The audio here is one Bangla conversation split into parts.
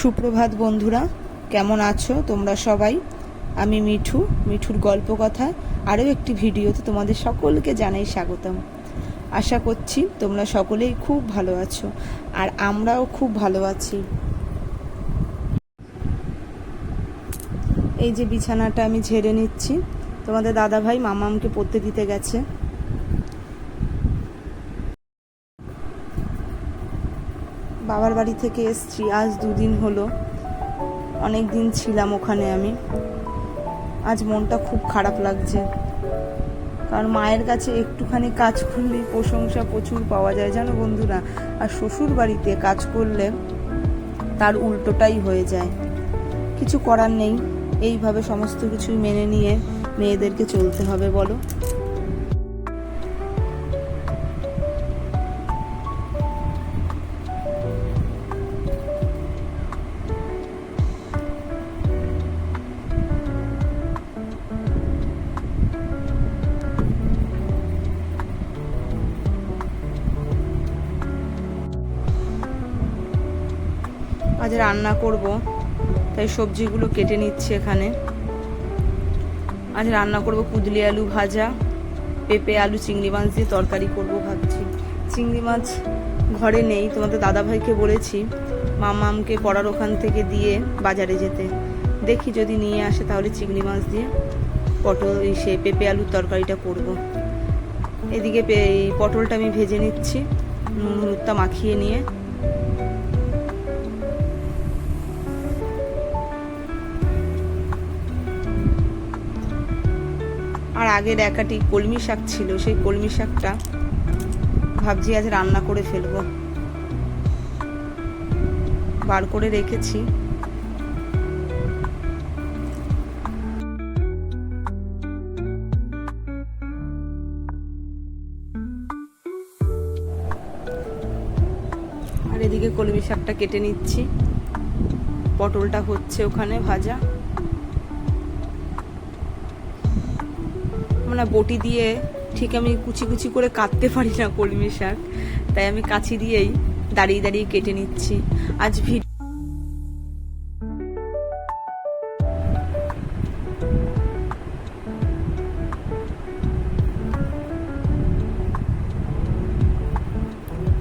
সুপ্রভাত বন্ধুরা, কেমন আছো তোমরা সবাই? আমি মিঠুর গল্প কথা আরও একটি ভিডিওতে তোমাদের সকলকে জানাই স্বাগতম। আশা করছি তোমরা সকলেই খুব ভালো আছো, আর আমরাও খুব ভালো আছি। এই যে বিছানাটা আমি ঝেড়ে নিচ্ছি, তোমাদের দাদাভাই মামামকে পড়তে দিতে গেছে। বাবার বাড়ি থেকে এসছি, আজ 2 দিন হলো। অনেক দিন ছিলাম ওখানে আমি। আজ মনটা খুব খারাপ লাগছে, কারণ মায়ের কাছে একটুখানি কাজ করলেই প্রশংসা প্রচুর পাওয়া যায়, জানো বন্ধুরা। আর শ্বশুর বাড়িতে কাজ করলে তার উল্টোটাই হয়ে যায়। কিছু করার নেই, এইভাবে সমস্ত কিছুই মেনে নিয়ে মেয়েদেরকে চলতে হবে, বলো। আজ রান্না করব, তাই সবজিগুলো কেটে নিচ্ছি এখানে। আজ রান্না করব কুদলি আলু ভাজা, পেঁপে আলু চিংড়ি মাছ দিয়ে তরকারি করব ভাবছি। চিংড়ি মাছ ঘরে নেই, তোমাদের দাদাভাইকে বলেছি মামামকে পড়ার ওখান থেকে দিয়ে বাজারে যেতে। দেখি যদি নিয়ে আসে তাহলে চিংড়ি মাছ দিয়ে পেঁপে আলুর তরকারিটা করব। এদিকে পটলটা আমি ভেজে নিচ্ছি, নুন হলুদটা মাখিয়ে নিয়ে। আর আগের একাটি কলমি শাক ছিল, সেই কলমি শাকটা ভাবছি আজ রান্না করে ফেলবো। বার করে রেখেছি। আর এদিকে কলমি শাকটা কেটে নিচ্ছি, পটলটা হচ্ছে ওখানে ভাজা। মানে বটি দিয়ে ঠিক আমি কুচি কুচি করে কাটতে পারি না কলমি শাক, তাই আমি কাছি দিয়েই দাঁড়িয়ে দাঁড়িয়ে কেটে নিচ্ছি। আজ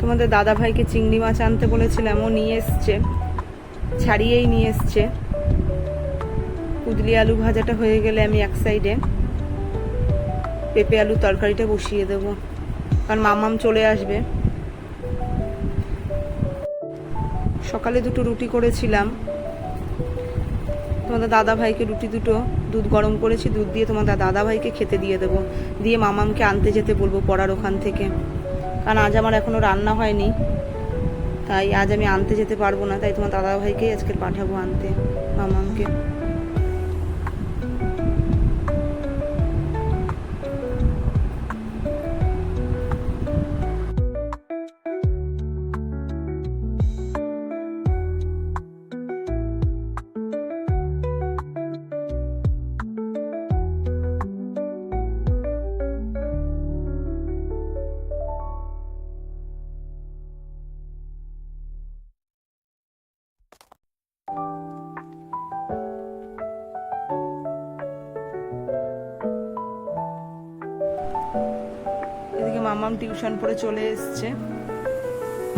তোমাদের দাদা ভাইকে চিংড়ি মাছ আনতে বলেছিলাম, ও নিয়ে এসছে, ছাড়িয়েই নিয়ে এসছে। কুদলি আলু ভাজাটা হয়ে গেলে আমি এক সাইডে পেঁপে আলু তরকারিটা বসিয়ে দেবো, কারণ মামাম চলে আসবে। সকালে 2টো রুটি করেছিলাম, তোমাদের দাদা ভাইকে রুটি 2টো দুধ গরম করেছি, দুধ দিয়ে তোমাদের দাদা ভাইকে খেতে দিয়ে দেবো, দিয়ে মামামকে আনতে যেতে বলবো পড়ার ওখান থেকে। কারণ আজ আমার এখনো রান্না হয়নি, তাই আজ আমি আনতে যেতে পারবো না, তাই তোমার দাদা ভাইকেই আজকে পাঠাবো আনতে মামামকে। এদিকে মামাম টিউশন পড়ে চলে এসছে,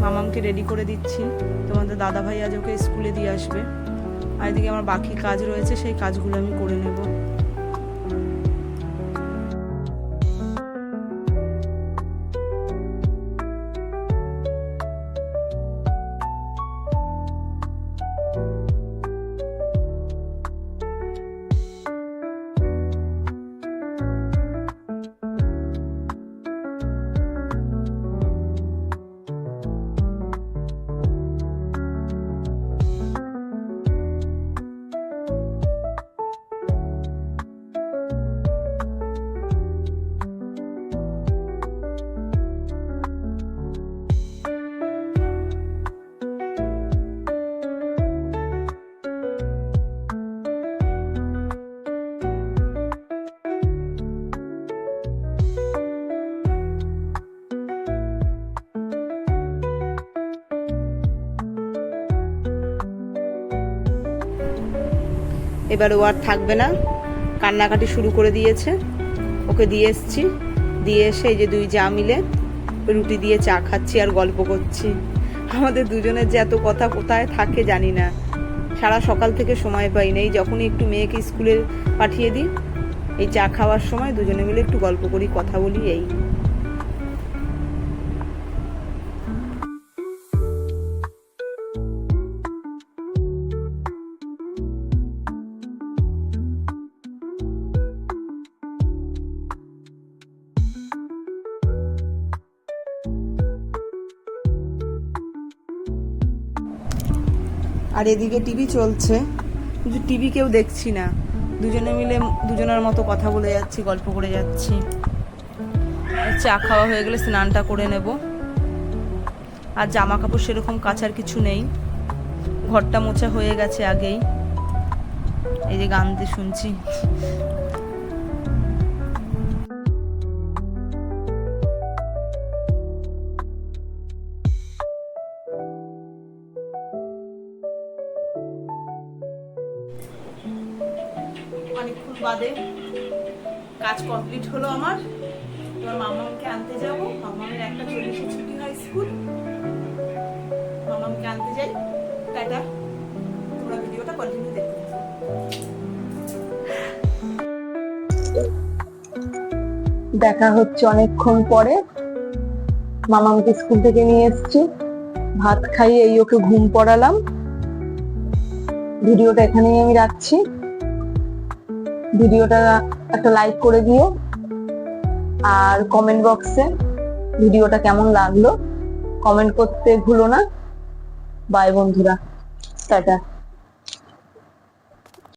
মামামকে রেডি করে দিচ্ছি। তোমাদের দাদা ভাই আজ ওকে স্কুলে দিয়ে আসবে, আর এদিকে আমার বাকি কাজ রয়েছে, সেই কাজগুলো আমি করে নেব। এবার ও আর থাকবে না, কান্নাকাটি শুরু করে দিয়েছে। ওকে দিয়ে এসছি, দিয়ে এসে এই যে দুই যা মিলে রুটি দিয়ে চা খাচ্ছি আর গল্প করছি। আমাদের দুজনের যে এত কথা কোথায় থাকে জানি না, সারা সকাল থেকে সময় পাই না। এই যখনই একটু মেয়েকে স্কুলে পাঠিয়ে দিই, এই চা খাওয়ার সময় দুজনে মিলে একটু গল্প করি, কথা বলি, এই। আর এদিকে টিভি চলছে, কিন্তু টিভি কেউ দেখছি না, দুজনে মিলে দুজনের মতো কথা বলে যাচ্ছি, গল্প করে যাচ্ছি। চা খাওয়া হয়ে গেলে স্নানটা করে নেব। আর জামা কাপড় সেরকম কাচার কিছু নেই, ঘরটা মোছা হয়ে গেছে আগেই। এই যে গান দিয়ে শুনছি। অনেকক্ষণ বাদে কাজ কমপ্লিট হলো আমার। এবার মামাকে আনতে যাব। মামামের 1:40 ছুটি হয় স্কুল, মামাকে আনতে যাই। টাটা, তোমরা ভিডিওটা কন্টিনিউ দেখতে থাকো। দেখা হচ্ছে অনেকক্ষণ পরে। মামাকে স্কুল থেকে নিয়ে এসেছি, ভাত খাইয়ে এই ওকে ঘুম পড়ালাম। ভিডিওটা এখানেই আমি রাখছি। ভিডিওটা একটা লাইক করে দিও, আর কমেন্ট বক্সে ভিডিওটা কেমন লাগলো কমেন্ট করতে ভুলো না। বাই বন্ধুরা, টাটা।